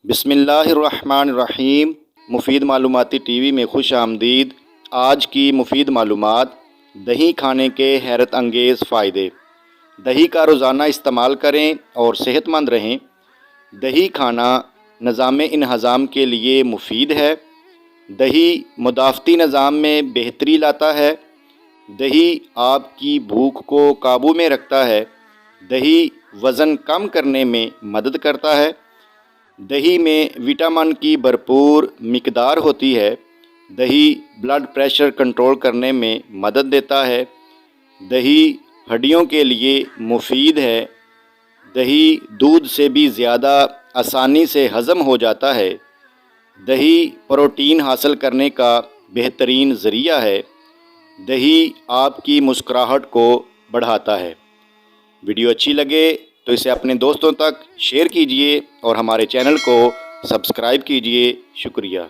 بسم اللہ الرحمن الرحیم۔ مفید معلوماتی ٹی وی میں خوش آمدید۔ آج کی مفید معلومات: دہی کھانے کے حیرت انگیز فائدے۔ دہی کا روزانہ استعمال کریں اور صحت مند رہیں۔ دہی کھانا نظام انہضام کے لیے مفید ہے۔ دہی مدافعتی نظام میں بہتری لاتا ہے۔ دہی آپ کی بھوک کو قابو میں رکھتا ہے۔ دہی وزن کم کرنے میں مدد کرتا ہے۔ دہی میں وٹامن کی بھرپور مقدار ہوتی ہے۔ دہی بلڈ پریشر کنٹرول کرنے میں مدد دیتا ہے۔ دہی ہڈیوں کے لیے مفید ہے۔ دہی دودھ سے بھی زیادہ آسانی سے ہضم ہو جاتا ہے۔ دہی پروٹین حاصل کرنے کا بہترین ذریعہ ہے۔ دہی آپ کی مسکراہٹ کو بڑھاتا ہے۔ ویڈیو اچھی لگے تو اسے اپنے دوستوں تک شیئر کیجیے اور ہمارے چینل کو سبسکرائب کیجیے۔ شکریہ۔